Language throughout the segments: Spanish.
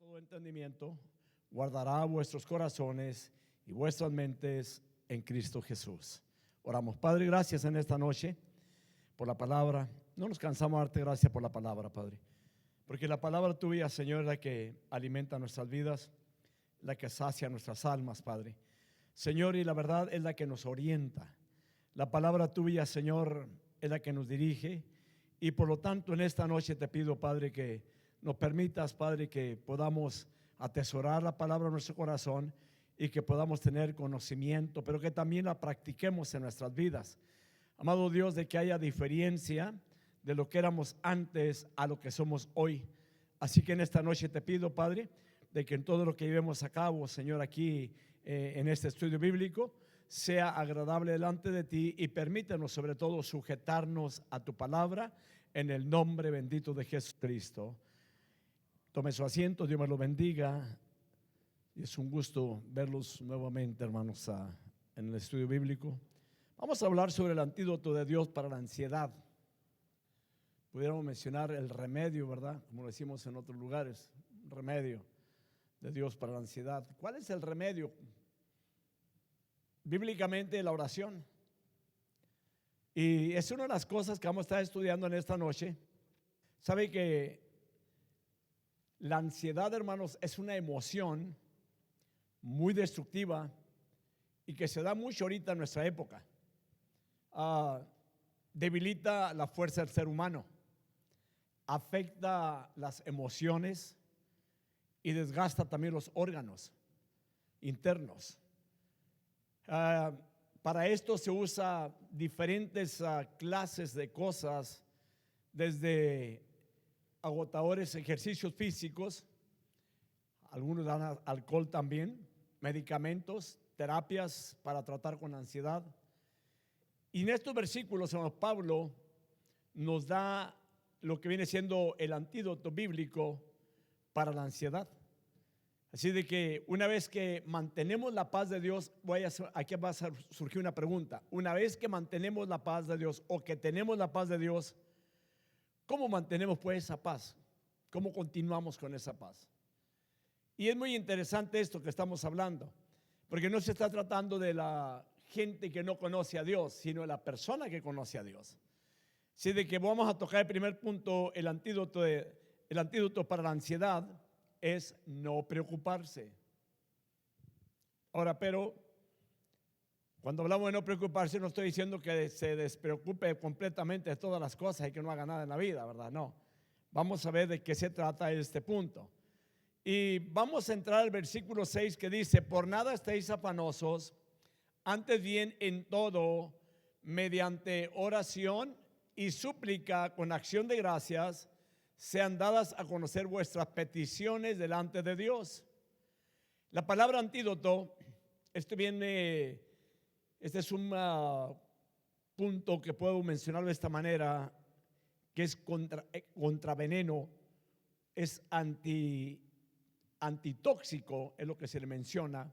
todo entendimiento, guardará vuestros corazones y vuestras mentes en Cristo Jesús. Oramos. Padre, gracias en esta noche por la palabra. No nos cansamos de darte gracias por la palabra, Padre, porque la palabra tuya, Señor, es la que alimenta nuestras vidas, la que sacia nuestras almas, Padre. Señor, y la verdad es la que nos orienta. La palabra tuya, Señor, es la que nos dirige, y por lo tanto en esta noche te pido, Padre, que nos permitas, Padre, que podamos atesorar la palabra en nuestro corazón y que podamos tener conocimiento, pero que también la practiquemos en nuestras vidas. Amado Dios, de que haya diferencia de lo que éramos antes a lo que somos hoy. Así que en esta noche te pido, Padre, de que en todo lo que llevemos a cabo, Señor, aquí en este estudio bíblico, sea agradable delante de ti, y permítanos sobre todo sujetarnos a tu palabra en el nombre bendito de Jesucristo. Tome su asiento, Dios me lo bendiga. Es un gusto verlos nuevamente, hermanos, en el estudio bíblico. Vamos a hablar sobre el antídoto de Dios para la ansiedad. Pudiéramos mencionar el remedio, ¿verdad? Como lo decimos en otros lugares, remedio de Dios para la ansiedad. ¿Cuál es el remedio? Bíblicamente, la oración. Y es una de las cosas que vamos a estar estudiando en esta noche. Sabe que la ansiedad, hermanos, es una emoción muy destructiva y que se da mucho ahorita en nuestra época. Debilita la fuerza del ser humano, afecta las emociones y desgasta también los órganos internos. Para esto se usa diferentes clases de cosas, desde agotadores ejercicios físicos, algunos dan alcohol también, medicamentos, terapias para tratar con ansiedad. Y en estos versículos, hermano, Pablo nos da lo que viene siendo el antídoto bíblico para la ansiedad. Así de que una vez que mantenemos la paz de Dios, aquí va a surgir una pregunta. Una vez que mantenemos la paz de Dios, o que tenemos la paz de Dios, ¿cómo mantenemos pues esa paz? ¿Cómo continuamos con esa paz? Y es muy interesante esto que estamos hablando, porque no se está tratando de la gente que no conoce a Dios, sino de la persona que conoce a Dios. Así de que vamos a tocar el primer punto. El antídoto para la ansiedad es no preocuparse. Ahora, pero cuando hablamos de no preocuparse, no estoy diciendo que se despreocupe completamente de todas las cosas y que no haga nada en la vida, ¿verdad? No. Vamos a ver de qué se trata este punto. Y vamos a entrar al versículo 6, que dice: por nada estéis afanosos, antes bien en todo, mediante oración y súplica con acción de gracias, sean dadas a conocer vuestras peticiones delante de Dios. La palabra antídoto, este es un punto que puedo mencionar de esta manera, que es contraveneno, es antitóxico, es lo que se le menciona.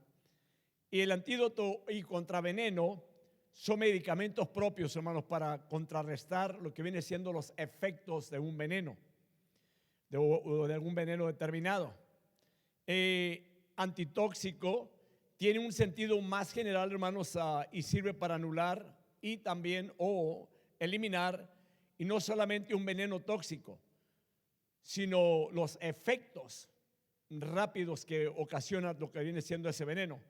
Y el antídoto y contraveneno son medicamentos propios, hermanos, para contrarrestar lo que viene siendo los efectos de un veneno, de algún veneno determinado. Antitóxico tiene un sentido más general, hermanos, y sirve para anular y también o eliminar, y no solamente un veneno tóxico, sino los efectos rápidos que ocasiona lo que viene siendo ese veneno.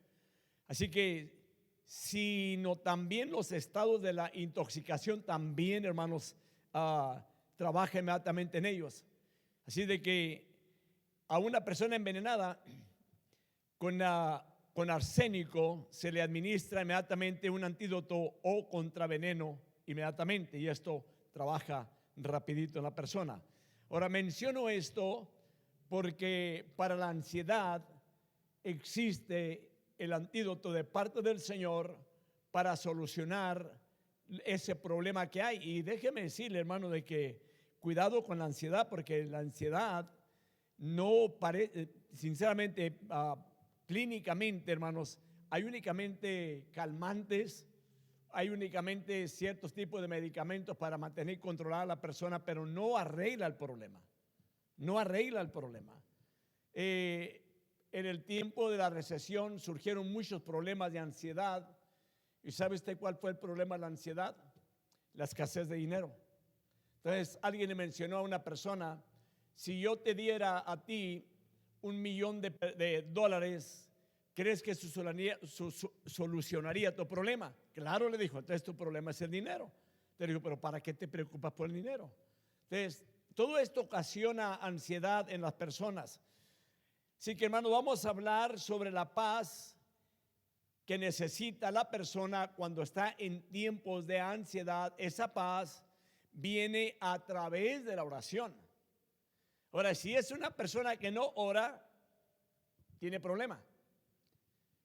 Así que, sino también los estados de la intoxicación también, hermanos, trabaja inmediatamente en ellos. Así de que a una persona envenenada con arsénico se le administra inmediatamente un antídoto o contraveneno inmediatamente, y esto trabaja rapidito en la persona. Ahora menciono esto porque para la ansiedad existe el antídoto de parte del Señor para solucionar ese problema que hay. Y déjeme decirle, hermano, de que cuidado con la ansiedad, porque la ansiedad no parece, sinceramente, clínicamente, hermanos, hay únicamente calmantes, hay únicamente ciertos tipos de medicamentos para mantener controlada a la persona, pero no arregla el problema. No arregla el problema. Eh, en el tiempo de la recesión surgieron muchos problemas de ansiedad. ¿Y sabe usted cuál fue el problema de la ansiedad? La escasez de dinero. Entonces alguien le mencionó a una persona: si yo te diera a ti $1,000,000 de dólares, ¿crees que eso solucionaría tu problema? Claro, le dijo. Entonces tu problema es el dinero. Te digo, pero ¿para qué te preocupas por el dinero? Entonces, todo esto ocasiona ansiedad en las personas. Así que, hermano, vamos a hablar sobre la paz que necesita la persona cuando está en tiempos de ansiedad. Esa paz viene a través de la oración. Ahora, si es una persona que no ora, tiene problema,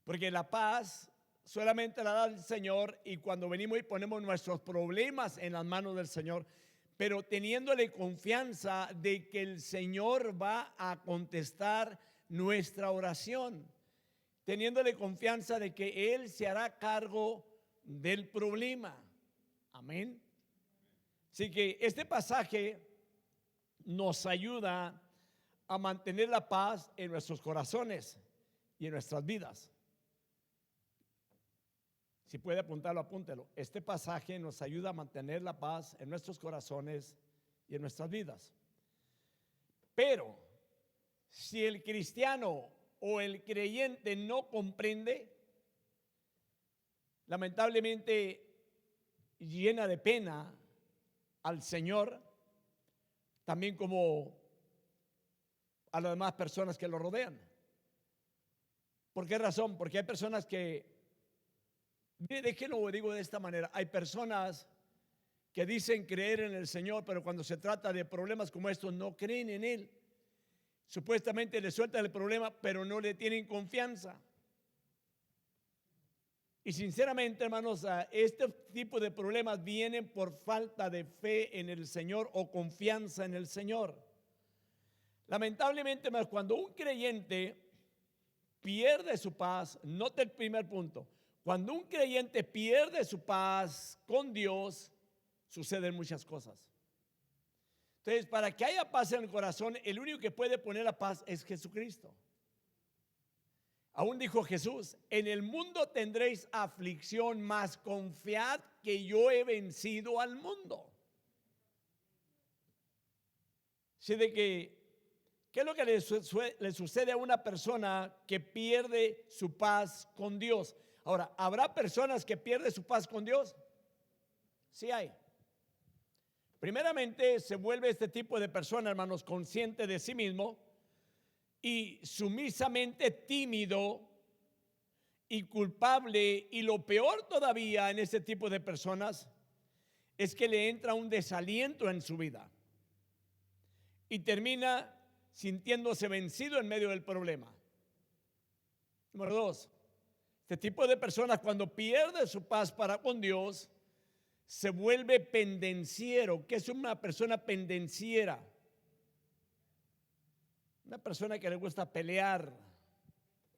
porque la paz solamente la da el Señor, y cuando venimos y ponemos nuestros problemas en las manos del Señor, pero teniéndole confianza de que el Señor va a contestar nuestra oración, teniéndole confianza de que Él se hará cargo del problema. Amén. Así que este pasaje nos ayuda a mantener la paz en nuestros corazones y en nuestras vidas. Si puede apuntarlo, apúntelo. Este pasaje nos ayuda a mantener la paz en nuestros corazones y en nuestras vidas. Pero si el cristiano o el creyente no comprende, lamentablemente llena de pena al Señor, también como a las demás personas que lo rodean. ¿Por qué razón? Porque hay personas que, ¿de qué lo digo de esta manera? Hay personas que dicen creer en el Señor, pero cuando se trata de problemas como estos no creen en Él. Supuestamente le sueltan el problema, pero no le tienen confianza. Y sinceramente, hermanos, este tipo de problemas vienen por falta de fe en el Señor o confianza en el Señor. Lamentablemente, hermanos, cuando un creyente pierde su paz, note el primer punto: cuando un creyente pierde su paz con Dios, suceden muchas cosas. Entonces, para que haya paz en el corazón, el único que puede poner la paz es Jesucristo. Aún dijo Jesús: en el mundo tendréis aflicción, mas confiad que yo he vencido al mundo. Así de que, ¿qué es lo que le sucede a una persona que pierde su paz con Dios? Ahora, ¿habrá personas que pierden su paz con Dios? Sí hay. Primeramente, se vuelve este tipo de persona, hermanos, consciente de sí mismo y sumisamente tímido y culpable. Y lo peor todavía en este tipo de personas es que le entra un desaliento en su vida y termina sintiéndose vencido en medio del problema. Número dos, este tipo de personas, cuando pierde su paz para con Dios, se vuelve pendenciero. ¿Qué es una persona pendenciera? Una persona que le gusta pelear,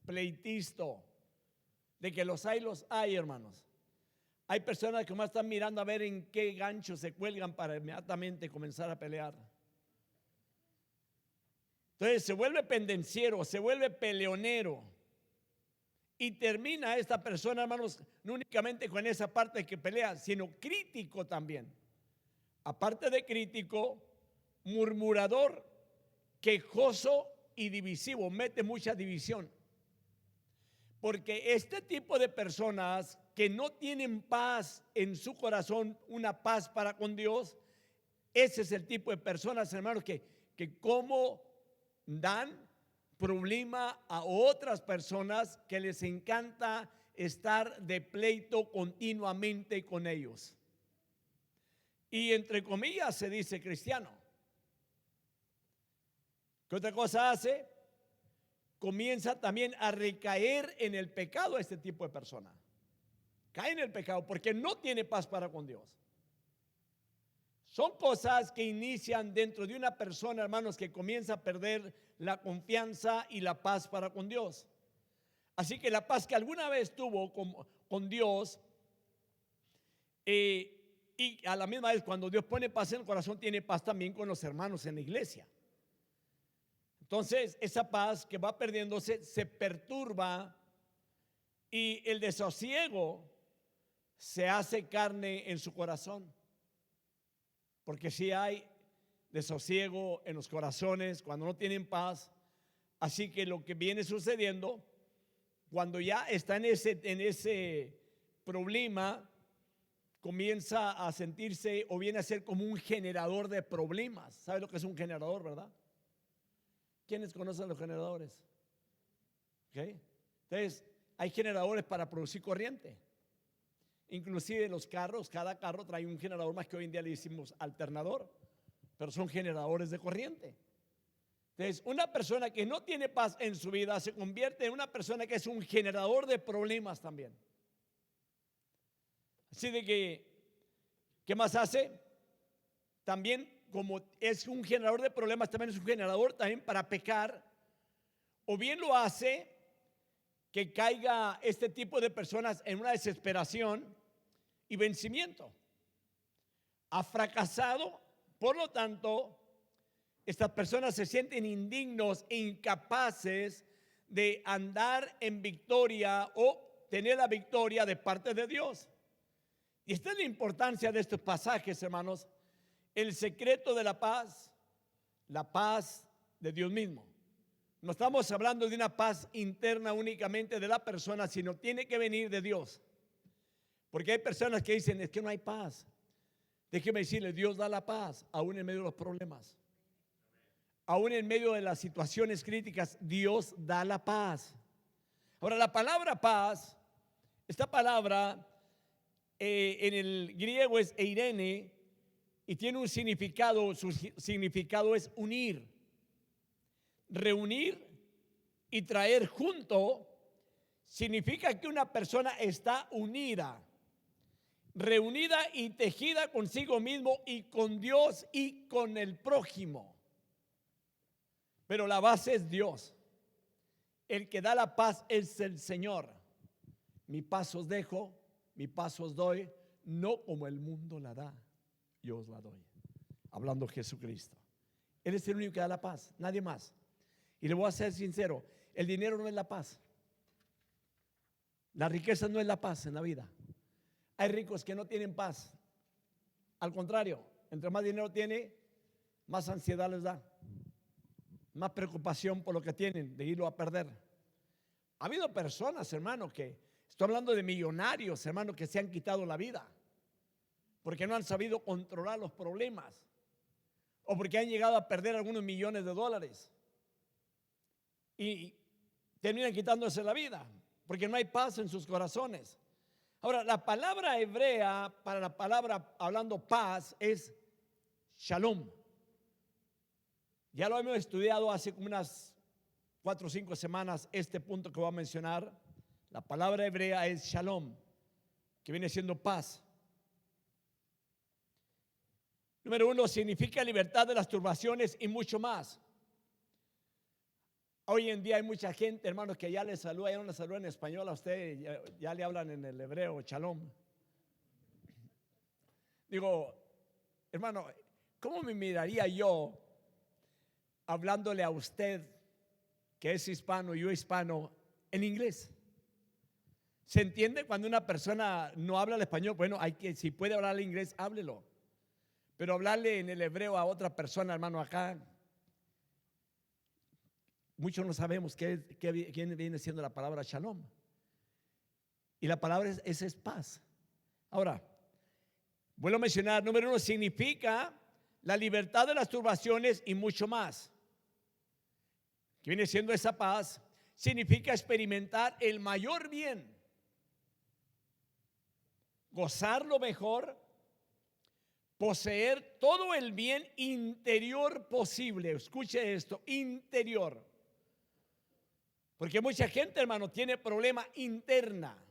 pleitisto, de que los hay, hermanos. Hay personas que más están mirando a ver en qué gancho se cuelgan para inmediatamente comenzar a pelear. Entonces se vuelve pendenciero, se vuelve peleonero. Y termina esta persona, hermanos, no únicamente con esa parte que pelea, sino crítico también. Aparte de crítico, murmurador, quejoso y divisivo. Mete mucha división. Porque este tipo de personas que no tienen paz en su corazón, una paz para con Dios, ese es el tipo de personas, hermanos, que como dan problema a otras personas, que les encanta estar de pleito continuamente con ellos. Y entre comillas se dice cristiano. ¿Qué otra cosa hace? Comienza también a recaer en el pecado este tipo de persona. Cae en el pecado porque no tiene paz para con Dios. Son cosas que inician dentro de una persona, hermanos, que comienza a perder la confianza y la paz para con Dios. Así que la paz que alguna vez tuvo con Dios, y a la misma vez, cuando Dios pone paz en el corazón, tiene paz también con los hermanos en la iglesia. Entonces, esa paz que va perdiéndose se perturba y el desasosiego se hace carne en su corazón. Porque si hay desasosiego en los corazones cuando no tienen paz, así que lo que viene sucediendo, cuando ya está en ese problema, comienza a sentirse o viene a ser como un generador de problemas. ¿Sabe lo que es un generador, verdad? ¿Quiénes conocen los generadores? ¿Okay? Entonces, hay generadores para producir corriente. Inclusive los carros, cada carro trae un generador, más que hoy en día le decimos alternador, pero son generadores de corriente. Entonces, una persona que no tiene paz en su vida se convierte en una persona que es un generador de problemas también. Así de que, ¿qué más hace? También, como es un generador de problemas, también es un generador también para pecar. O bien lo hace que caiga este tipo de personas en una desesperación y vencimiento. Ha fracasado, por lo tanto, estas personas se sienten indignos e incapaces de andar en victoria o tener la victoria de parte de Dios. Y esta es la importancia de estos pasajes, hermanos. El secreto de la paz de Dios mismo. No estamos hablando de una paz interna únicamente de la persona, sino tiene que venir de Dios. Porque hay personas que dicen, es que no hay paz. Déjeme decirle, Dios da la paz, aún en medio de los problemas. Aún en medio de las situaciones críticas, Dios da la paz. Ahora, la palabra paz, esta palabra en el griego es eirene y tiene un significado, su significado es unir, reunir y traer junto. Significa que una persona está unida, reunida y tejida consigo mismo y con Dios y con el prójimo. Pero la base es Dios. El que da la paz es el Señor. Mi paz os dejo, mi paz os doy, no como el mundo la da, yo os la doy. Hablando Jesucristo. Él es el único que da la paz, nadie más. Y le voy a ser sincero, el dinero no es la paz. La riqueza no es la paz en la vida. Hay ricos que no tienen paz. Al contrario, entre más dinero tiene, más ansiedad les da, más preocupación por lo que tienen, de irlo a perder. Ha habido personas, hermano, que estoy hablando de millonarios, hermano, que se han quitado la vida porque no han sabido controlar los problemas o porque han llegado a perder algunos millones de dólares y terminan quitándose la vida porque no hay paz en sus corazones. Ahora, la palabra hebrea para la palabra hablando paz es shalom. Ya lo hemos estudiado hace como unas 4 o 5 semanas este punto que voy a mencionar. La palabra hebrea es shalom, que viene siendo paz. Número 1, significa libertad de las turbaciones y mucho más. Hoy en día hay mucha gente, hermanos, que ya le saluda, ya no le saluda en español a usted, ya le hablan en el hebreo, shalom. Digo, hermano, ¿cómo me miraría yo hablándole a usted que es hispano y yo hispano en inglés? ¿Se entiende cuando una persona no habla el español? Bueno, si puede hablar el inglés, háblelo. Pero hablarle en el hebreo a otra persona, hermano, acá, muchos no sabemos quién viene siendo la palabra shalom. Y la palabra es paz. Ahora, vuelvo a mencionar, número 1, significa la libertad de las turbaciones y mucho más. Que viene siendo esa paz, significa experimentar el mayor bien, gozar lo mejor, poseer todo el bien interior posible. Escuche esto, interior. Porque mucha gente, hermano, tiene problema interna.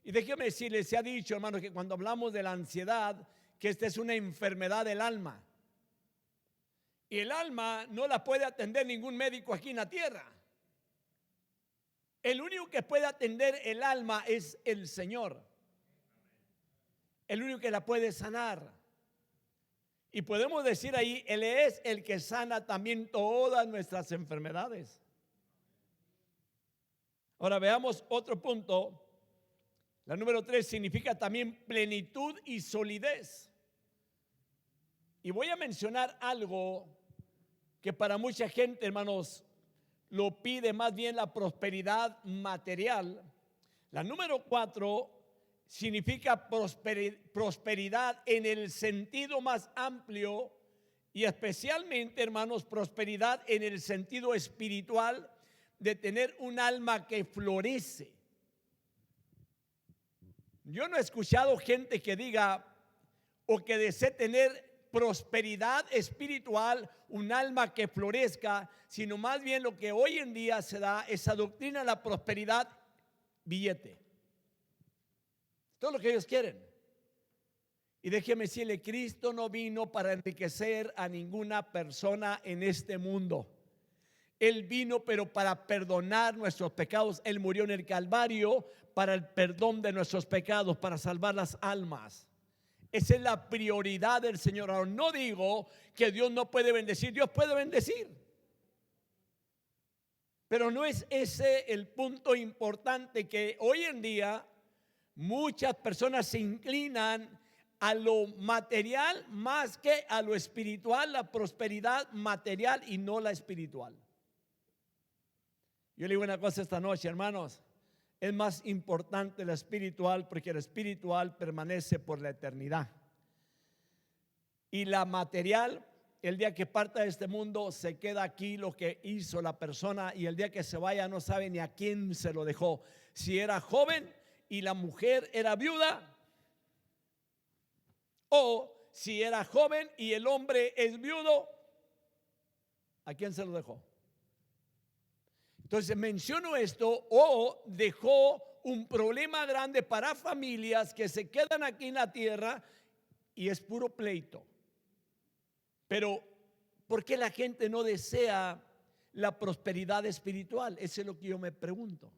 Y déjeme decirle, se ha dicho, hermano, que cuando hablamos de la ansiedad, que esta es una enfermedad del alma. Y el alma no la puede atender ningún médico aquí en la tierra. El único que puede atender el alma es el Señor. El único que la puede sanar. Y podemos decir ahí, Él es el que sana también todas nuestras enfermedades. Ahora veamos otro punto. La número 3 significa también plenitud y solidez. Y voy a mencionar algo que para mucha gente, hermanos, lo pide más bien la prosperidad material. La número 4 significa prosperidad en el sentido más amplio y especialmente, hermanos, prosperidad en el sentido espiritual de tener un alma que florece. Yo no he escuchado gente que diga o que desee tener prosperidad espiritual, un alma que florezca, sino más bien lo que hoy en día se da, esa doctrina de la prosperidad, billete. Todo lo que ellos quieren. Y déjeme decirle, Cristo no vino para enriquecer a ninguna persona en este mundo. Él vino pero para perdonar nuestros pecados. Él murió en el Calvario para el perdón de nuestros pecados, para salvar las almas. Esa es la prioridad del Señor. Ahora, no digo que Dios no puede bendecir, Dios puede bendecir. Pero no es ese el punto importante, que hoy en día muchas personas se inclinan a lo material más que a lo espiritual, la prosperidad material y no la espiritual. Yo le digo una cosa esta noche, hermanos, es más importante la espiritual, porque la espiritual permanece por la eternidad. Y la material, el día que parta de este mundo, se queda aquí lo que hizo la persona, y el día que se vaya no sabe ni a quién se lo dejó. Si era joven y la mujer era viuda, o si era joven y el hombre es viudo, ¿a quién se lo dejó? Entonces menciono esto, o dejó un problema grande para familias que se quedan aquí en la tierra y es puro pleito. Pero ¿por qué la gente no desea la prosperidad espiritual? Eso es lo que yo me pregunto.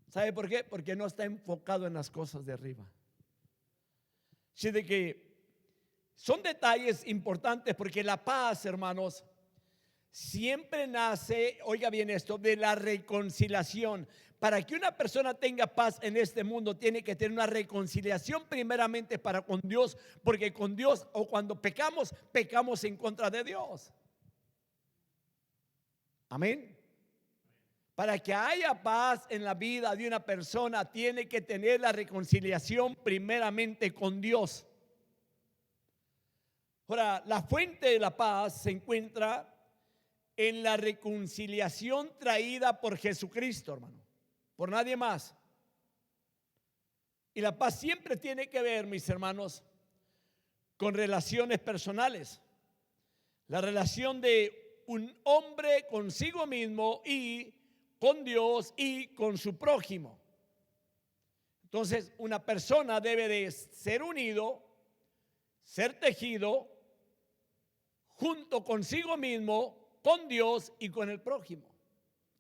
¿Sabe por qué? Porque no está enfocado en las cosas de arriba. Así de que son detalles importantes, porque la paz, hermanos, siempre nace, oiga bien esto, de la reconciliación. Para que una persona tenga paz en este mundo, tiene que tener una reconciliación primeramente para con Dios, porque con Dios, o cuando pecamos, pecamos en contra de Dios. Amén. Para que haya paz en la vida de una persona, tiene que tener la reconciliación primeramente con Dios. Ahora, la fuente de la paz se encuentra en la reconciliación traída por Jesucristo, hermano, por nadie más. Y la paz siempre tiene que ver, mis hermanos, con relaciones personales. La relación de un hombre consigo mismo y con Dios y con su prójimo. Entonces, una persona debe de ser unido, ser tejido junto consigo mismo, con Dios y con el prójimo.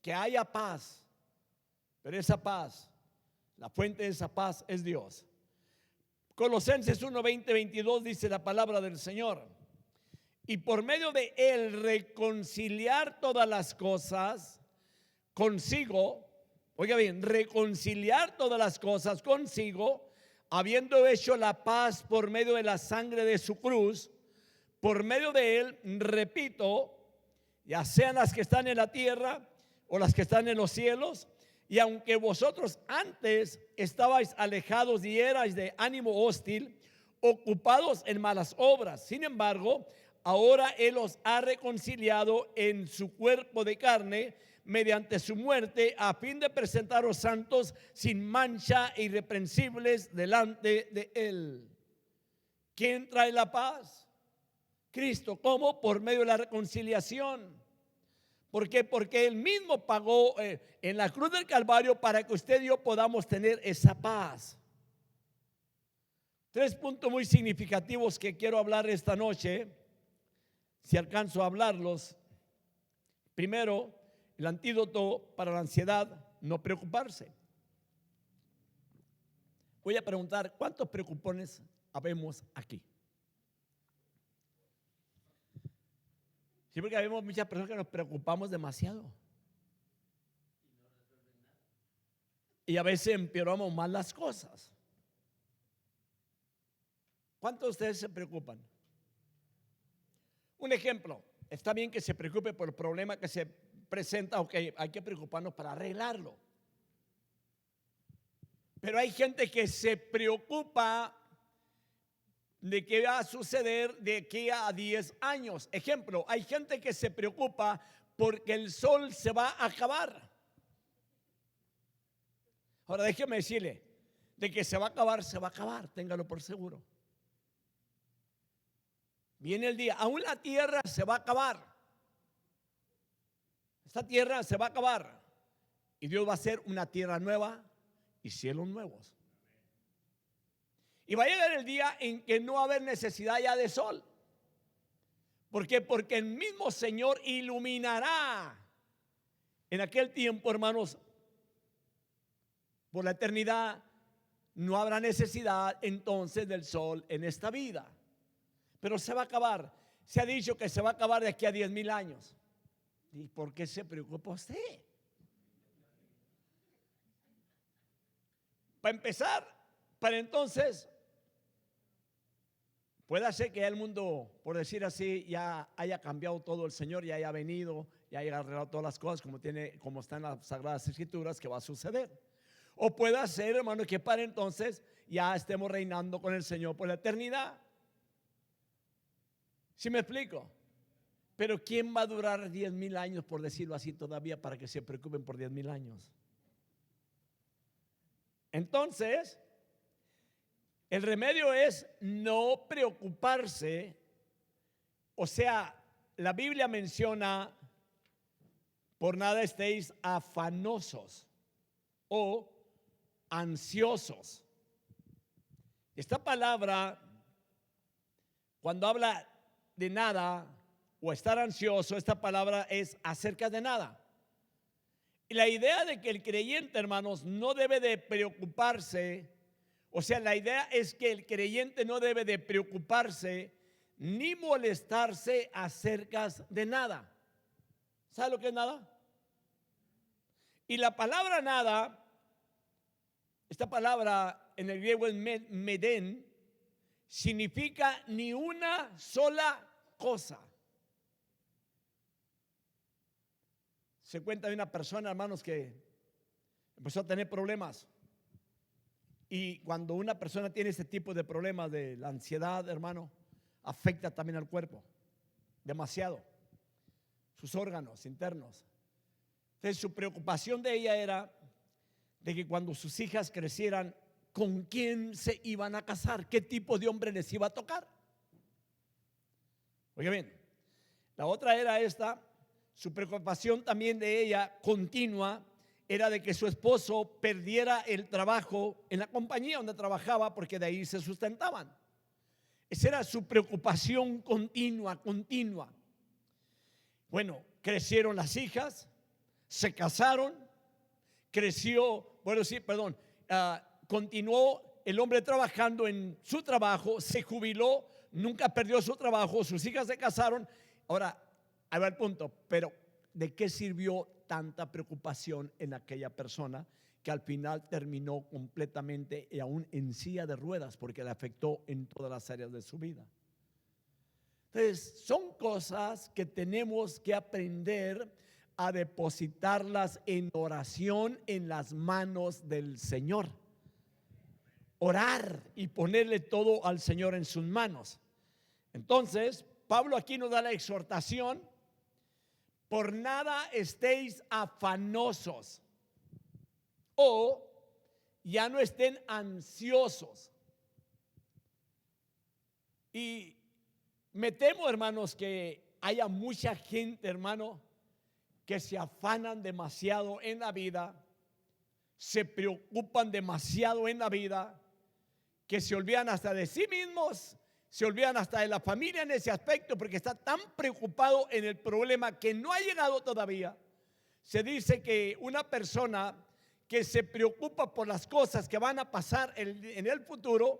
Que haya paz. Pero esa paz, la fuente de esa paz es Dios. Colosenses 1, 20, 22 dice la palabra del Señor: y por medio de él reconciliar todas las cosas consigo. Oiga bien, reconciliar todas las cosas consigo, habiendo hecho la paz por medio de la sangre de su cruz. Por medio de él, repito, ya sean las que están en la tierra o las que están en los cielos. Y aunque vosotros antes estabais alejados y erais de ánimo hostil, ocupados en malas obras, sin embargo, ahora él os ha reconciliado en su cuerpo de carne mediante su muerte, a fin de presentaros santos, sin mancha e irreprensibles delante de él. ¿Quién trae la paz? Cristo. ¿Cómo? Por medio de la reconciliación. ¿Por qué? Porque él mismo pagó en la cruz del Calvario para que usted y yo podamos tener esa paz. 3 puntos muy significativos que quiero hablar esta noche, si alcanzo a hablarlos. Primero, el antídoto para la ansiedad: no preocuparse. Voy a preguntar, ¿cuántos preocupones habemos aquí? Sí, porque vemos muchas personas que nos preocupamos demasiado. Y a veces empeoramos más las cosas. ¿Cuántos de ustedes se preocupan? Un ejemplo, está bien que se preocupe por el problema que se presenta, ok, hay que preocuparnos para arreglarlo. Pero hay gente que se preocupa de qué va a suceder de aquí a 10 años. Ejemplo, hay gente que se preocupa porque el sol se va a acabar. Ahora déjeme decirle, de que se va a acabar, téngalo por seguro. Viene el día, aún la tierra se va a acabar. Esta tierra se va a acabar. Y Dios va a hacer una tierra nueva y cielos nuevos. Y va a llegar el día en que no va a haber necesidad ya de sol. ¿Por qué? Porque el mismo Señor iluminará en aquel tiempo, hermanos, por la eternidad. No habrá necesidad entonces del sol en esta vida. Pero se va a acabar. Se ha dicho que se va a acabar de aquí a 10,000 años. ¿Y por qué se preocupa usted? Para empezar, para entonces, puede ser que el mundo, por decir así, ya haya cambiado todo, el Señor ya haya venido, ya haya arreglado todas las cosas como están en las Sagradas Escrituras, que va a suceder. O puede ser, hermano, que para entonces ya estemos reinando con el Señor por la eternidad. ¿Sí me explico? Pero ¿quién va a durar 10,000 años, por decirlo así, todavía para que se preocupen por 10,000 años? Entonces, el remedio es no preocuparse. O sea, la Biblia menciona, por nada estéis afanosos o ansiosos. Esta palabra, cuando habla de nada o estar ansioso, esta palabra es acerca de nada. Y la idea de que el creyente, hermanos, no debe de preocuparse, o sea, la idea es que el creyente no debe de preocuparse ni molestarse acerca de nada. ¿Sabe lo que es nada? Y la palabra nada, esta palabra en el griego es meden, significa ni una sola cosa. Se cuenta de una persona, hermanos, que empezó a tener problemas. Y cuando una persona tiene este tipo de problemas de la ansiedad, hermano, afecta también al cuerpo demasiado, sus órganos internos. Entonces su preocupación de ella era de que cuando sus hijas crecieran, ¿con quién se iban a casar? ¿Qué tipo de hombre les iba a tocar? Oiga bien, la otra era esta. Su preocupación también de ella continua era de que su esposo perdiera el trabajo en la compañía donde trabajaba, porque de ahí se sustentaban. Esa era su preocupación continua. Bueno, crecieron las hijas, se casaron, continuó el hombre trabajando en su trabajo, se jubiló, nunca perdió su trabajo, sus hijas se casaron. Ahora, ahí va el punto, pero ¿de qué sirvió tanta preocupación en aquella persona que al final terminó completamente y aún en silla de ruedas, porque le afectó en todas las áreas de su vida? Entonces, son cosas que tenemos que aprender a depositarlas en oración en las manos del Señor. Orar y ponerle todo al Señor en sus manos. Entonces, Pablo aquí nos da la exhortación: por nada estéis afanosos, o ya no estén ansiosos. Y me temo, hermanos, que haya mucha gente, hermano, que se afanan demasiado en la vida, se preocupan demasiado en la vida, que se olvidan hasta de sí mismos, se olvidan hasta de la familia en ese aspecto, porque está tan preocupado en el problema que no ha llegado todavía. Se dice que una persona que se preocupa por las cosas que van a pasar en el futuro,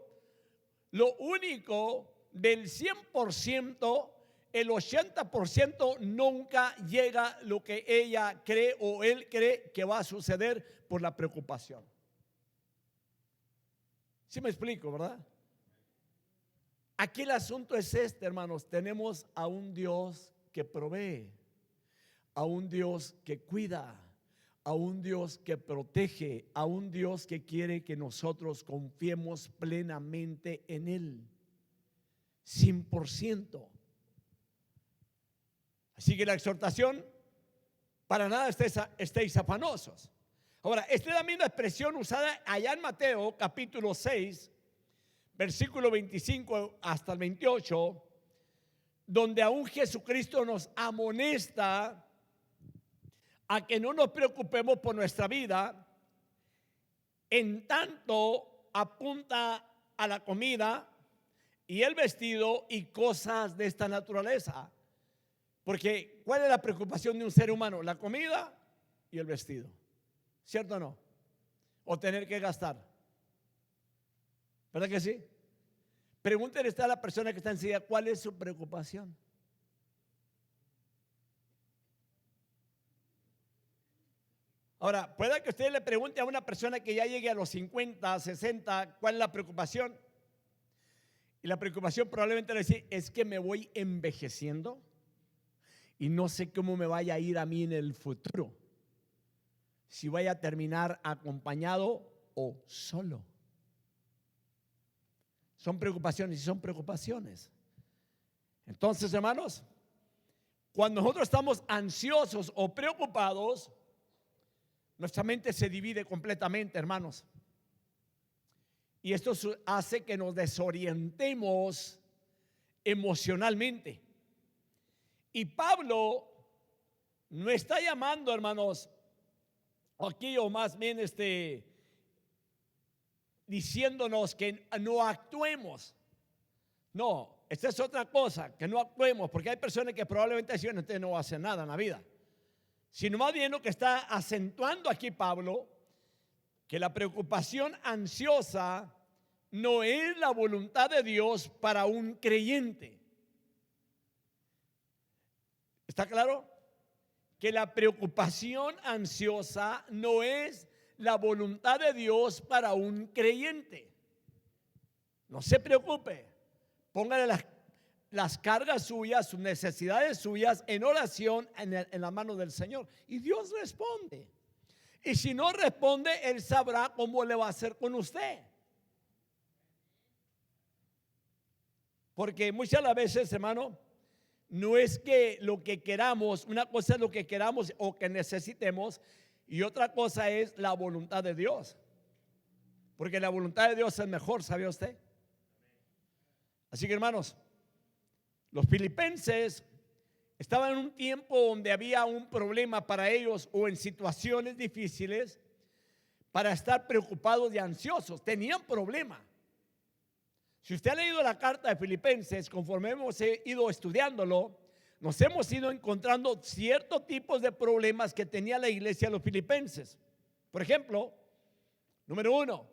lo único del 100% el 80% nunca llega lo que ella cree o él cree que va a suceder por la preocupación. ¿Sí me explico, verdad? Aquí el asunto es este, hermanos. Tenemos a un Dios que provee, a un Dios que cuida, a un Dios que protege, a un Dios que quiere que nosotros confiemos plenamente en Él, 100%. Así que la exhortación, para nada estéis afanosos. Ahora, esta es la misma expresión usada allá en Mateo capítulo 6, versículo 25 hasta el 28, donde aún Jesucristo nos amonesta a que no nos preocupemos por nuestra vida, en tanto apunta a la comida y el vestido y cosas de esta naturaleza. Porque ¿cuál es la preocupación de un ser humano? La comida y el vestido, ¿cierto o no? O tener que gastar, ¿verdad que sí? Pregúntele a la persona que está enseguida, ¿cuál es su preocupación? Ahora, pueda que usted le pregunte a una persona que ya llegue a los 50, 60, ¿cuál es la preocupación? Y la preocupación probablemente le dice, es que me voy envejeciendo y no sé cómo me vaya a ir a mí en el futuro, si vaya a terminar acompañado o solo. Son preocupaciones y son preocupaciones. Entonces, hermanos, cuando nosotros estamos ansiosos o preocupados, nuestra mente se divide completamente, hermanos. Y esto hace que nos desorientemos emocionalmente. Y Pablo no está llamando, hermanos, aquí o más bien diciéndonos que no actuemos. No, esta es otra cosa, que no actuemos, porque hay personas que probablemente dicen, usted no va a hacer nada en la vida. Sino más bien lo que está acentuando aquí Pablo, que la preocupación ansiosa no es la voluntad de Dios para un creyente. ¿Está claro? Que la preocupación ansiosa no es la voluntad de Dios para un creyente. No se preocupe, póngale las cargas suyas, sus necesidades suyas en oración en la mano del Señor. Y Dios responde. Y si no responde, Él sabrá cómo le va a hacer con usted. Porque muchas las veces, hermano, no es que lo que queramos, una cosa es lo que queramos o que necesitemos, y otra cosa es la voluntad de Dios. Porque la voluntad de Dios es mejor, ¿sabe usted? Así que, hermanos, los filipenses estaban en un tiempo donde había un problema para ellos o en situaciones difíciles para estar preocupados y ansiosos. Tenían problema. Si usted ha leído la carta de Filipenses, conforme hemos ido estudiándolo, nos hemos ido encontrando ciertos tipos de problemas que tenía la iglesia de los filipenses. Por ejemplo, número 1,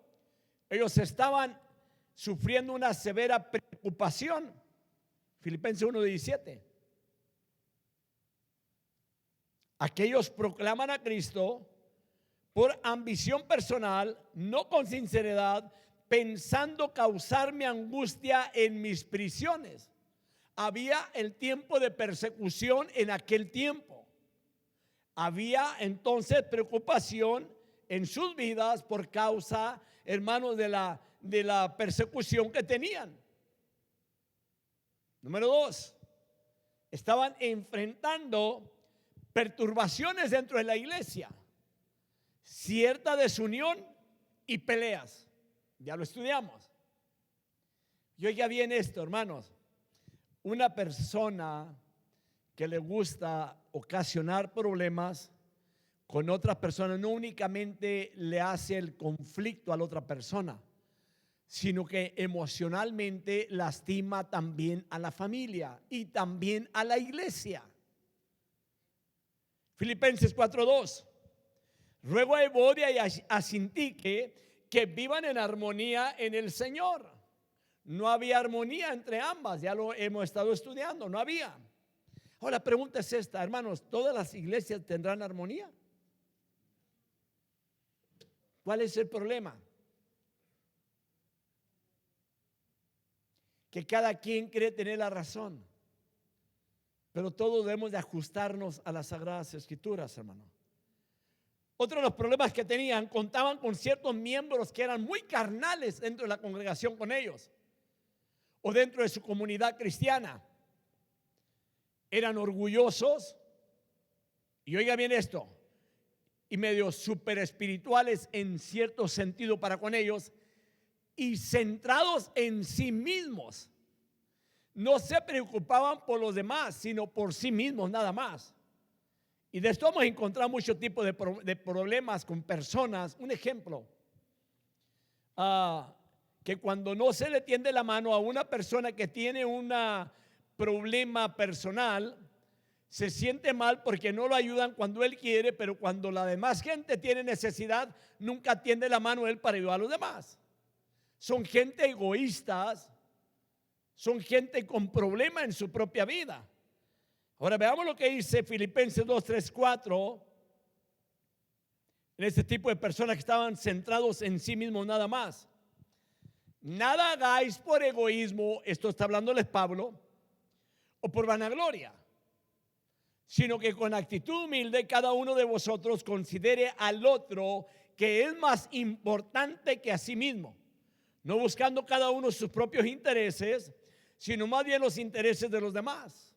ellos estaban sufriendo una severa preocupación. Filipenses 1:17. Aquellos proclaman a Cristo por ambición personal, no con sinceridad, pensando causarme angustia en mis prisiones. Había el tiempo de persecución en aquel tiempo. Había entonces preocupación en sus vidas por causa, hermanos, de la persecución que tenían. Número 2, estaban enfrentando perturbaciones dentro de la iglesia, cierta desunión y peleas. Ya lo estudiamos. Y oiga bien esto, hermanos. Una persona que le gusta ocasionar problemas con otras personas no únicamente le hace el conflicto a la otra persona, sino que emocionalmente lastima también a la familia y también a la iglesia. Filipenses 4:2. Ruego a Evodia y a Sintique que vivan en armonía en el Señor. No había armonía entre ambas, ya lo hemos estado estudiando, no había. Ahora la pregunta es esta, hermanos, ¿todas las iglesias tendrán armonía? ¿Cuál es el problema? Que cada quien cree tener la razón, pero todos debemos de ajustarnos a las Sagradas Escrituras, hermano. Otro de los problemas que tenían, contaban con ciertos miembros que eran muy carnales dentro de la congregación con ellos, o dentro de su comunidad cristiana. Eran orgullosos, y oiga bien esto, y medio super espirituales en cierto sentido para con ellos, y centrados en sí mismos. No se preocupaban por los demás, sino por sí mismos nada más. Y de esto vamos a encontrar muchos tipos de problemas con personas. Un ejemplo, que cuando no se le tiende la mano a una persona que tiene un problema personal, se siente mal porque no lo ayudan cuando él quiere, pero cuando la demás gente tiene necesidad, nunca tiende la mano él para ayudar a los demás. Son gente egoístas, son gente con problemas en su propia vida. Ahora veamos lo que dice Filipenses 2, 3, 4. En este tipo de personas que estaban centrados en sí mismos nada más. Nada hagáis por egoísmo, esto está hablándoles Pablo, o por vanagloria, sino que con actitud humilde cada uno de vosotros considere al otro que es más importante que a sí mismo, no buscando cada uno sus propios intereses, sino más bien los intereses de los demás.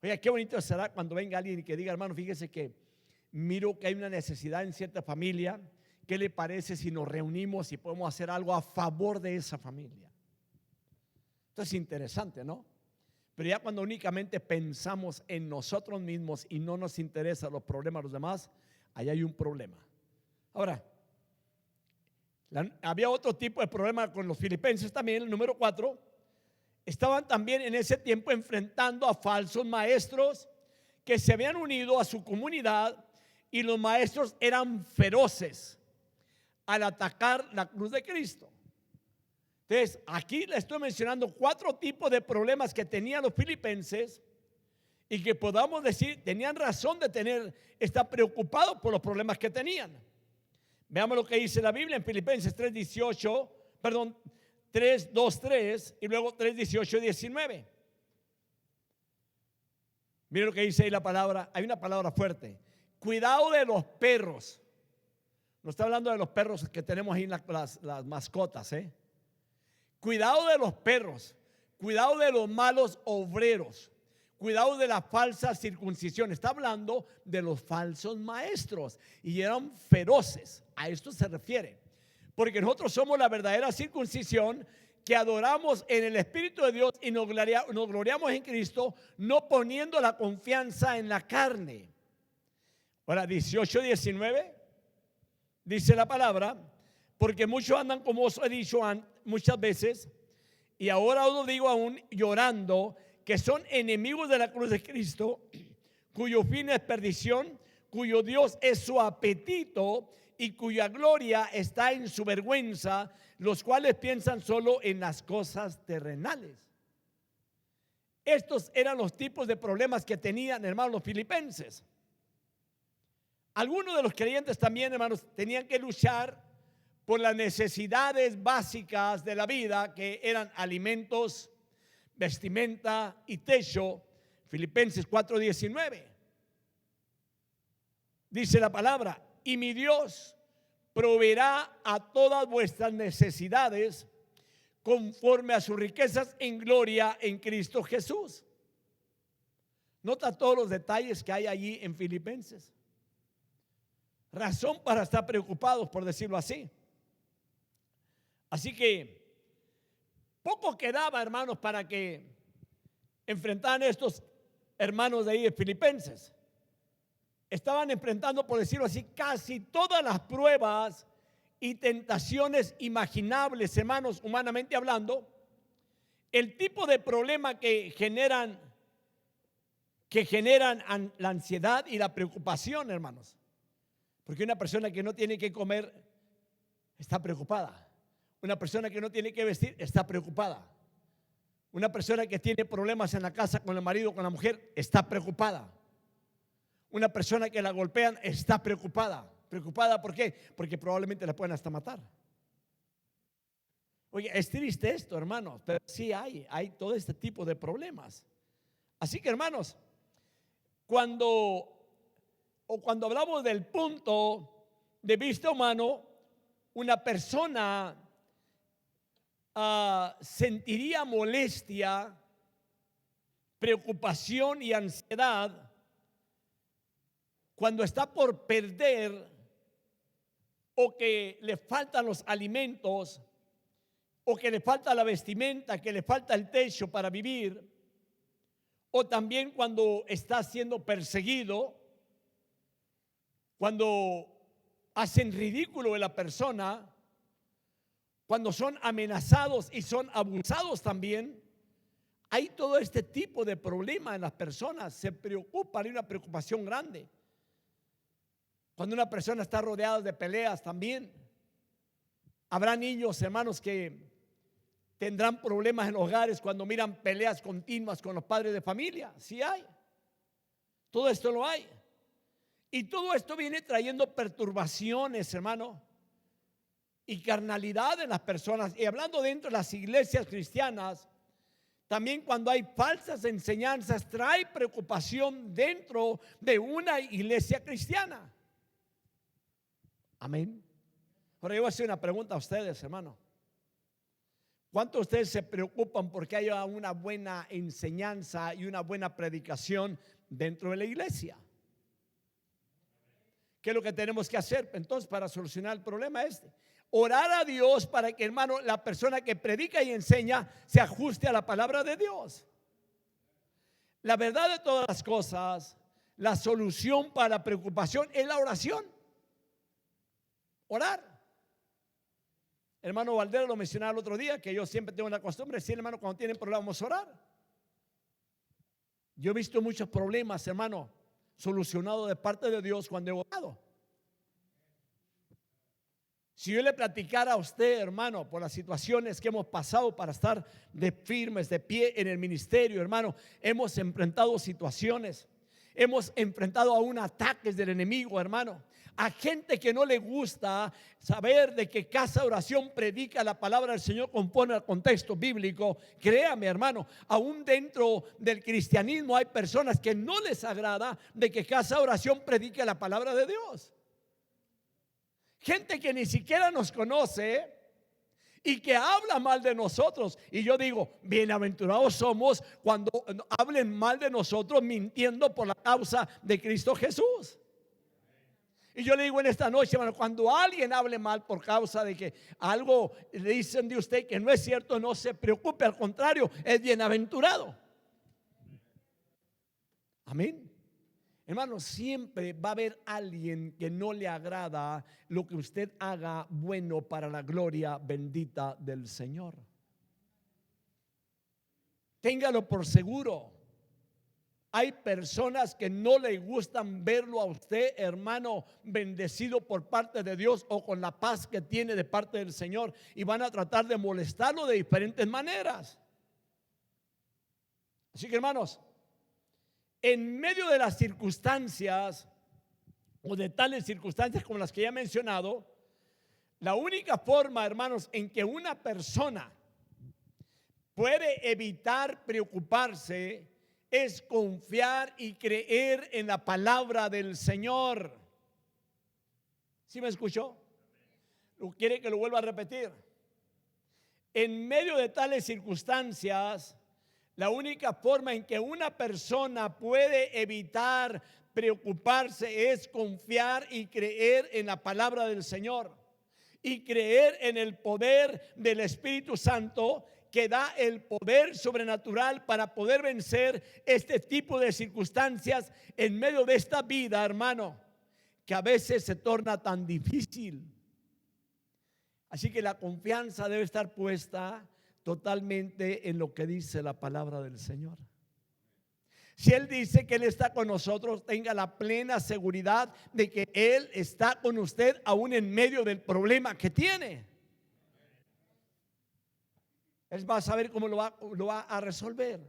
Oiga, qué bonito será cuando venga alguien y que diga, hermano, fíjese que miro que hay una necesidad en cierta familia. ¿Qué le parece si nos reunimos y podemos hacer algo a favor de esa familia? Esto es interesante, ¿no? Pero ya cuando únicamente pensamos en nosotros mismos y no nos interesan los problemas de los demás, ahí hay un problema. Ahora, había otro tipo de problema con los filipenses también, el número 4. Estaban también en ese tiempo enfrentando a falsos maestros que se habían unido a su comunidad, y los maestros eran feroces al atacar la cruz de Cristo. Entonces, aquí le estoy mencionando 4 tipos de problemas que tenían los filipenses y que podamos decir tenían razón de estar preocupados por los problemas que tenían. Veamos lo que dice la Biblia en Filipenses 3, 2, 3 y luego 3, 18 y 19. Miren lo que dice ahí la palabra. Hay una palabra fuerte: cuidado de los perros. No está hablando de los perros que tenemos ahí en las mascotas, Cuidado de los perros, cuidado de los malos obreros, cuidado de la falsa circuncisión. Está hablando de los falsos maestros, y eran feroces. A esto se refiere, porque nosotros somos la verdadera circuncisión, que adoramos en el Espíritu de Dios y nos gloriamos en Cristo, no poniendo la confianza en la carne. Ahora 18, 19 dice la palabra: porque muchos andan, como os he dicho muchas veces, y ahora os lo digo aún llorando, que son enemigos de la cruz de Cristo, cuyo fin es perdición, cuyo Dios es su apetito y cuya gloria está en su vergüenza, los cuales piensan solo en las cosas terrenales. Estos eran los tipos de problemas que tenían, hermanos, los filipenses. Algunos de los creyentes también, hermanos, tenían que luchar por las necesidades básicas de la vida, que eran alimentos, vestimenta y techo. Filipenses 4:19 dice la palabra: y mi Dios proveerá a todas vuestras necesidades conforme a sus riquezas en gloria en Cristo Jesús. Nota todos los detalles que hay allí en Filipenses. Razón para estar preocupados, por decirlo así. Así que poco quedaba, hermanos, para que enfrentaran estos hermanos de ahí de Filipenses. Estaban enfrentando, por decirlo así, casi todas las pruebas y tentaciones imaginables, hermanos, humanamente hablando. El tipo de problema que generan la ansiedad y la preocupación, hermanos. Porque una persona que no tiene que comer está preocupada. Una persona que no tiene que vestir está preocupada. Una persona que tiene problemas en la casa con el marido, con la mujer, está preocupada. Una persona que la golpean está preocupada. ¿Preocupada por qué? Porque probablemente la pueden hasta matar. Oye, es triste esto, hermanos, pero sí hay todo este tipo de problemas. Así que, hermanos, cuando hablamos del punto de vista humano, una persona sentiría molestia, preocupación y ansiedad cuando está por perder, o que le faltan los alimentos, o que le falta la vestimenta, que le falta el techo para vivir, o también cuando está siendo perseguido, cuando hacen ridículo de la persona, cuando son amenazados y son abusados también. Hay todo este tipo de problema en las personas. Se preocupan, hay una preocupación grande. Cuando una persona está rodeada de peleas también. Habrá niños, hermanos, que tendrán problemas en los hogares cuando miran peleas continuas con los padres de familia. Sí hay. Todo esto lo hay. Y todo esto viene trayendo perturbaciones, hermano, y carnalidad en las personas. Y hablando dentro de las iglesias cristianas, también cuando hay falsas enseñanzas, trae preocupación dentro de una iglesia cristiana. Amén. Ahora yo voy a hacer una pregunta a ustedes, hermano. ¿Cuántos de ustedes se preocupan porque haya una buena enseñanza y una buena predicación dentro de la iglesia? ¿Qué es lo que tenemos que hacer entonces para solucionar el problema este? Orar a Dios para que, hermano, la persona que predica y enseña se ajuste a la palabra de Dios. La verdad de todas las cosas, la solución para la preocupación es la oración. Orar. Hermano Valdero lo mencionaba el otro día, que yo siempre tengo la costumbre de decir, hermano, cuando tienen problemas vamos a orar. Yo he visto muchos problemas, hermano, solucionados de parte de Dios cuando he orado. Si yo le platicara a usted, hermano, por las situaciones que hemos pasado para estar de firmes, de pie en el ministerio, hermano, hemos enfrentado situaciones, hemos enfrentado aún ataques del enemigo, hermano, a gente que no le gusta saber de que Casa de Oración predica la palabra del Señor conforme al contexto bíblico. Créame, hermano, aún dentro del cristianismo hay personas que no les agrada de que Casa de Oración predique la palabra de Dios. Gente que ni siquiera nos conoce y que habla mal de nosotros. Y yo digo, bienaventurados somos cuando hablen mal de nosotros mintiendo por la causa de Cristo Jesús. Y yo le digo en esta noche, hermano, cuando alguien hable mal por causa de que algo le dicen de usted que no es cierto, no se preocupe, al contrario, es bienaventurado. Amén. Hermano, siempre va a haber alguien que no le agrada lo que usted haga bueno para la gloria bendita del Señor. Téngalo por seguro. Hay personas que no le gustan verlo a usted, hermano, bendecido por parte de Dios o con la paz que tiene de parte del Señor, y van a tratar de molestarlo de diferentes maneras. Así que, hermanos, en medio de las circunstancias o de tales circunstancias como las que ya he mencionado, la única forma, hermanos, en que una persona puede evitar preocuparse es confiar y creer en la palabra del Señor. ¿Sí me escuchó? ¿Quiere que lo vuelva a repetir? En medio de tales circunstancias, la única forma en que una persona puede evitar preocuparse es confiar y creer en la palabra del Señor y creer en el poder del Espíritu Santo, que da el poder sobrenatural para poder vencer este tipo de circunstancias en medio de esta vida, hermano, que a veces se torna tan difícil. Así que la confianza debe estar puesta totalmente en lo que dice la palabra del Señor. Si Él dice que Él está con nosotros, tenga la plena seguridad de que Él está con usted aún en medio del problema que tiene. Él va a saber cómo lo va a resolver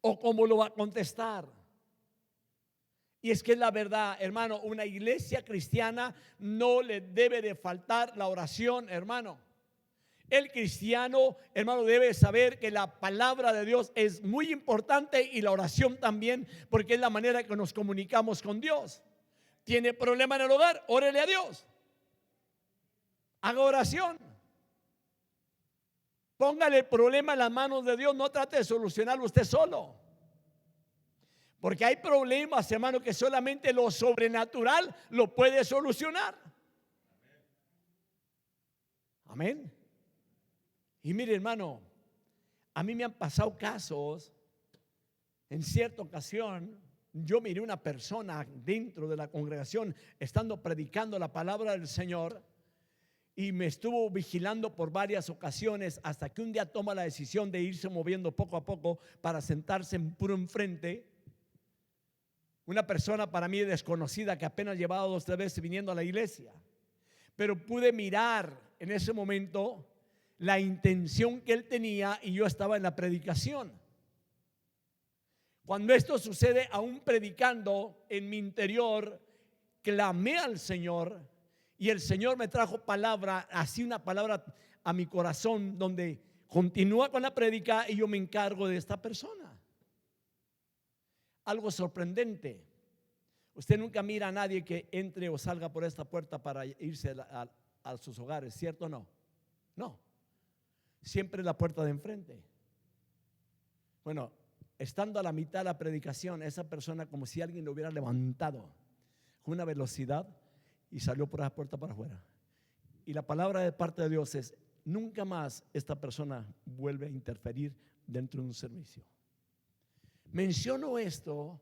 o cómo lo va a contestar. Y es que es la verdad, hermano, una iglesia cristiana no le debe de faltar la oración, hermano. El cristiano, hermano, debe saber que la palabra de Dios es muy importante y la oración también, porque es la manera que nos comunicamos con Dios. ¿Tiene problema en el hogar? Órele a Dios. Haga oración. Póngale el problema en las manos de Dios, no trate de solucionarlo usted solo. Porque hay problemas, hermano, que solamente lo sobrenatural lo puede solucionar. Amén. Y mire, hermano, a mí me han pasado casos. En cierta ocasión, yo miré una persona dentro de la congregación estando predicando la palabra del Señor y me estuvo vigilando por varias ocasiones hasta que un día toma la decisión de irse moviendo poco a poco para sentarse en puro enfrente. Una persona para mí desconocida que apenas llevaba 2 o 3 veces viniendo a la iglesia, pero pude mirar en ese momento la intención que él tenía y yo estaba en la predicación. Cuando esto sucede, aún predicando, en mi interior clamé al Señor y el Señor me trajo palabra, así una palabra a mi corazón donde continúa con la prédica y yo me encargo de esta persona. Algo sorprendente. Usted nunca mira a nadie que entre o salga por esta puerta para irse a sus hogares, ¿cierto o no? No. Siempre la puerta de enfrente. Bueno, estando a la mitad de la predicación, esa persona como si alguien lo hubiera levantado con una velocidad y salió por esa puerta para afuera. Y la palabra de parte de Dios es: nunca más esta persona vuelve a interferir dentro de un servicio. Menciono esto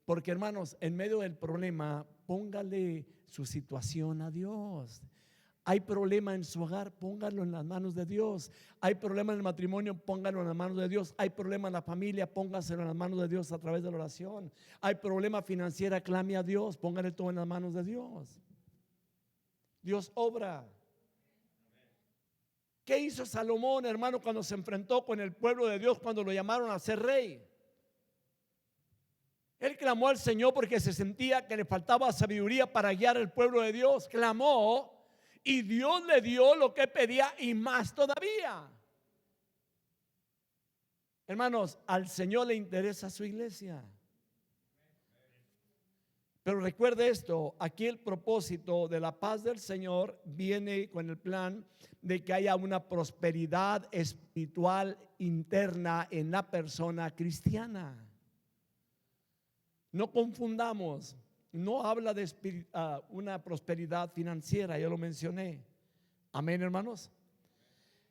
porque, hermanos, en medio del problema, póngale su situación a Dios. Hay problema en su hogar, póngalo en las manos de Dios. Hay problema en el matrimonio, póngalo en las manos de Dios. Hay problema en la familia, póngaselo en las manos de Dios a través de la oración. Hay problema financiero, clame a Dios, póngale todo en las manos de Dios. Dios obra. ¿Qué hizo Salomón, hermano, cuando se enfrentó con el pueblo de Dios, cuando lo llamaron a ser rey? Él clamó al Señor porque se sentía que le faltaba sabiduría para guiar al pueblo de Dios. Clamó y Dios le dio lo que pedía y más todavía. Hermanos, al Señor le interesa su iglesia. Pero recuerde esto, aquí el propósito de la paz del Señor viene con el plan de que haya una prosperidad espiritual interna en la persona cristiana. No confundamos, no habla de una prosperidad financiera, ya lo mencioné. Amén, hermanos.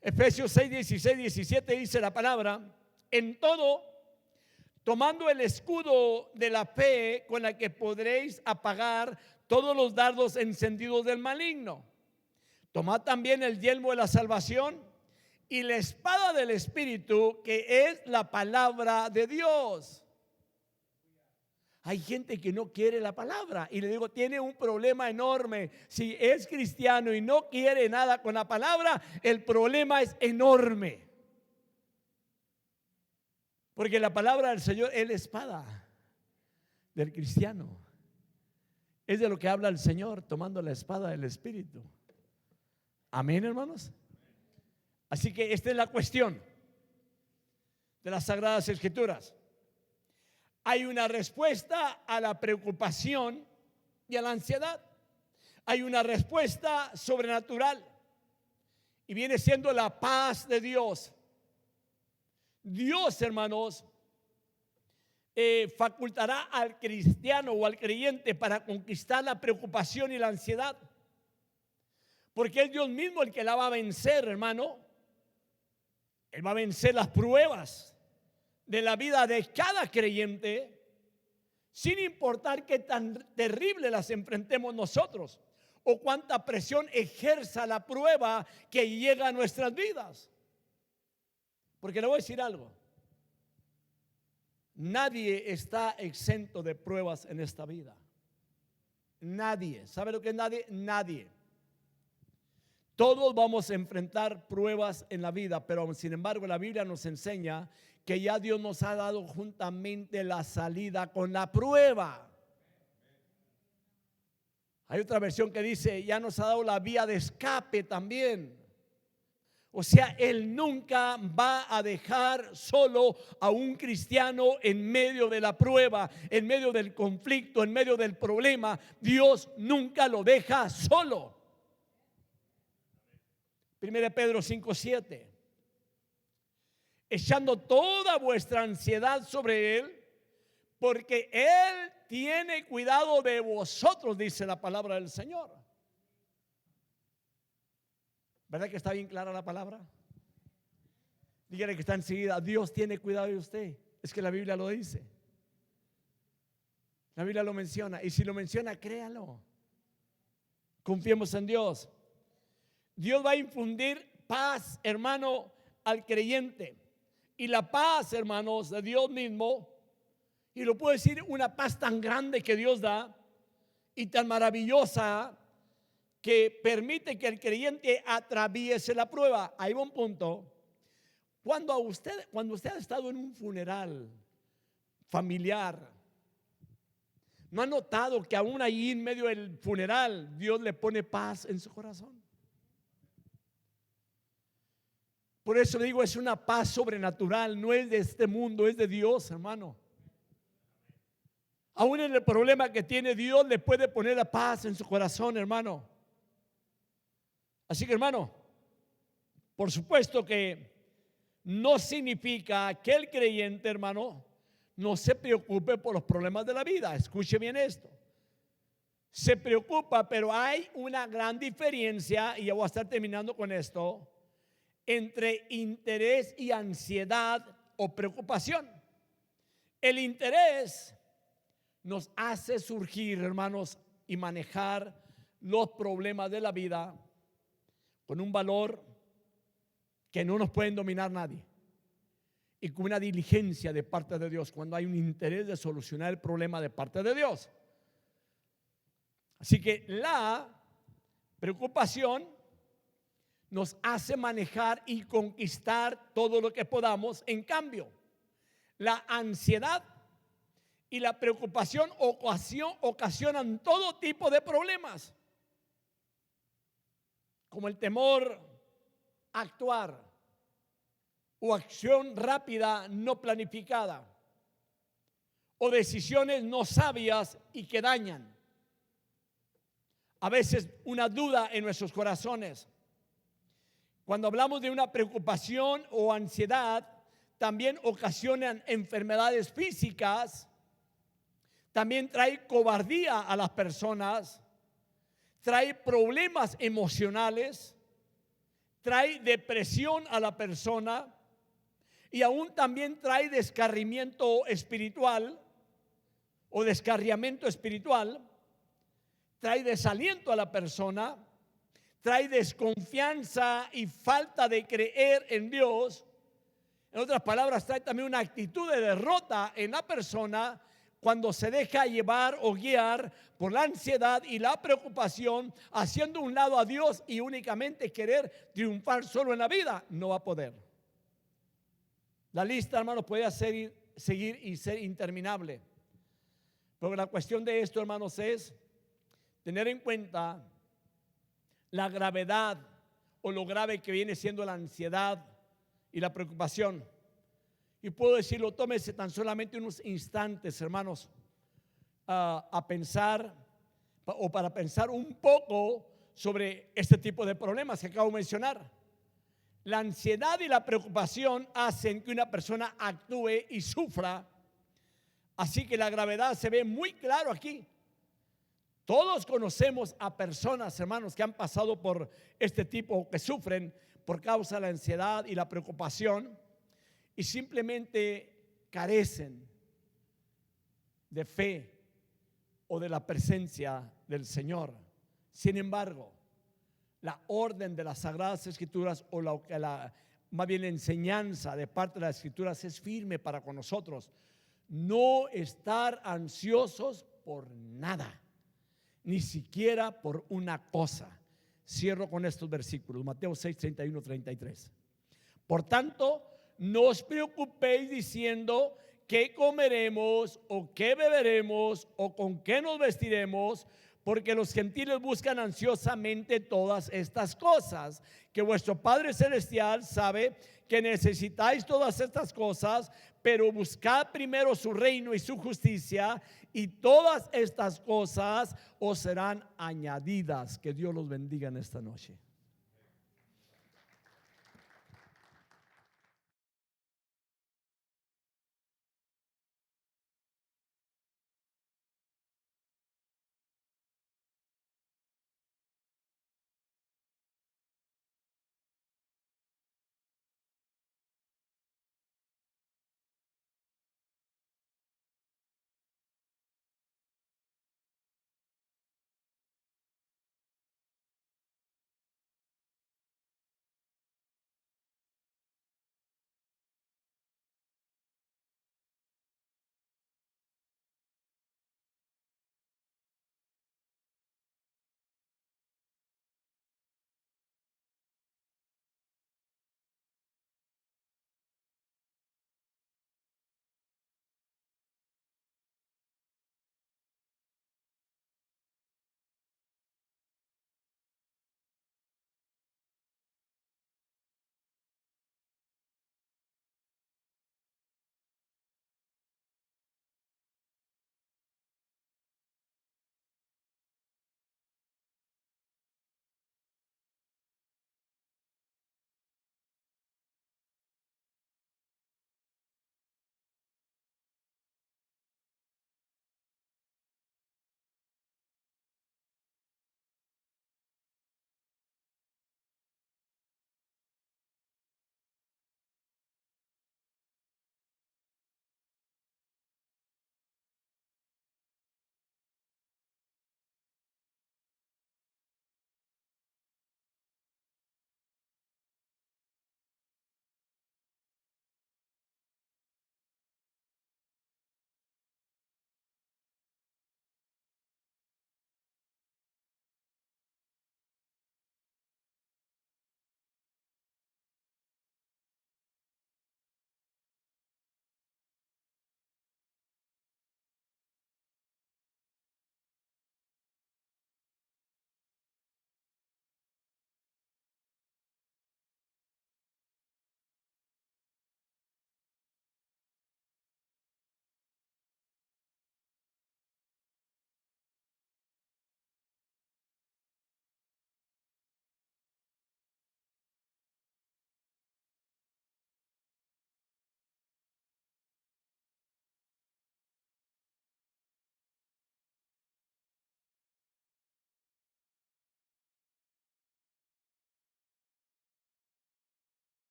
Efesios 6, 16, 17 dice la palabra: en todo, tomando el escudo de la fe con la que podréis apagar todos los dardos encendidos del maligno. Tomad también el yelmo de la salvación y la espada del Espíritu, que es la palabra de Dios. Hay gente que no quiere la palabra y le digo, tiene un problema enorme. Si es cristiano y no quiere nada con la palabra, el problema es enorme. Porque la palabra del Señor es la espada del cristiano. Es de lo que habla el Señor, tomando la espada del Espíritu. Amén, hermanos. Así que esta es la cuestión de las Sagradas Escrituras. Hay una respuesta a la preocupación y a la ansiedad. Hay una respuesta sobrenatural y viene siendo la paz de Dios. Dios, hermanos, facultará al cristiano o al creyente para conquistar la preocupación y la ansiedad, porque es Dios mismo el que la va a vencer, hermano. Él va a vencer las pruebas de la vida de cada creyente, sin importar qué tan terrible las enfrentemos nosotros o cuánta presión ejerza la prueba que llega a nuestras vidas. Porque le voy a decir algo: nadie está exento de pruebas en esta vida. Nadie. ¿Sabe lo que es nadie? Nadie. Todos vamos a enfrentar pruebas en la vida, pero sin embargo la Biblia nos enseña que ya Dios nos ha dado juntamente la salida con la prueba. Hay otra versión que dice, ya nos ha dado la vía de escape también. O sea, Él nunca va a dejar solo a un cristiano en medio de la prueba, en medio del conflicto, en medio del problema. Dios nunca lo deja solo. 1 Pedro 5:7. Echando toda vuestra ansiedad sobre Él, porque Él tiene cuidado de vosotros, dice la palabra del Señor. ¿Verdad que está bien clara la palabra? Dígale que está enseguida, Dios tiene cuidado de usted. Es que la Biblia lo dice. La Biblia lo menciona. Y si lo menciona, créalo. Confiemos en Dios. Dios va a infundir paz, hermano, al creyente. Y la paz, hermanos, de Dios mismo, y lo puedo decir, una paz tan grande que Dios da y tan maravillosa que permite que el creyente atraviese la prueba. Ahí va un punto. Cuando usted ha estado en un funeral familiar, ¿no ha notado que aún ahí en medio del funeral Dios le pone paz en su corazón? Por eso le digo, es una paz sobrenatural, no es de este mundo, es de Dios, hermano. Aún en el problema que tiene, Dios le puede poner la paz en su corazón, hermano. Así que, hermano, por supuesto que no significa que el creyente, hermano, no se preocupe por los problemas de la vida. Escuche bien esto. Se preocupa, pero hay una gran diferencia, y ya voy a estar terminando con esto, entre interés y ansiedad o preocupación. El interés nos hace surgir, hermanos, y manejar los problemas de la vida con un valor que no nos pueden dominar nadie, y con una diligencia de parte de Dios, cuando hay un interés de solucionar el problema de parte de Dios. Así que la preocupación nos hace manejar y conquistar todo lo que podamos. En cambio, la ansiedad y la preocupación ocasionan todo tipo de problemas, como el temor a actuar o acción rápida no planificada, o decisiones no sabias y que dañan. A veces una duda en nuestros corazones. Cuando hablamos de una preocupación o ansiedad, también ocasionan enfermedades físicas, también trae cobardía a las personas, trae problemas emocionales, trae depresión a la persona, y aún también trae descarriamiento espiritual o descarriamiento espiritual, trae desaliento a la persona, trae desconfianza y falta de creer en Dios. En otras palabras, trae también una actitud de derrota en la persona cuando se deja llevar o guiar por la ansiedad y la preocupación, haciendo un lado a Dios y únicamente querer triunfar solo en la vida. No va a poder. La lista, hermanos, puede seguir y ser interminable. Pero la cuestión de esto, hermanos, es tener en cuenta la gravedad o lo grave que viene siendo la ansiedad y la preocupación. Y puedo decirlo, tómese tan solamente unos instantes, hermanos, a pensar o para pensar un poco sobre este tipo de problemas que acabo de mencionar. La ansiedad y la preocupación hacen que una persona actúe y sufra. Así que la gravedad se ve muy claro aquí. Todos conocemos a personas, hermanos, que han pasado por este tipo, que sufren por causa de la ansiedad y la preocupación, y simplemente carecen de fe o de la presencia del Señor. Sin embargo, la orden de las Sagradas Escrituras, o más bien la enseñanza de parte de las Escrituras, es firme para con nosotros. No estar ansiosos por nada, ni siquiera por una cosa, Cierro con estos versículos, Mateo 6, 31, 33. Por tanto, no os preocupéis diciendo qué comeremos o qué beberemos o con qué nos vestiremos, porque los gentiles buscan ansiosamente todas estas cosas, que vuestro Padre Celestial sabe que necesitáis todas estas cosas, pero buscad primero su reino y su justicia, y todas estas cosas os serán añadidas. Que Dios los bendiga en esta noche.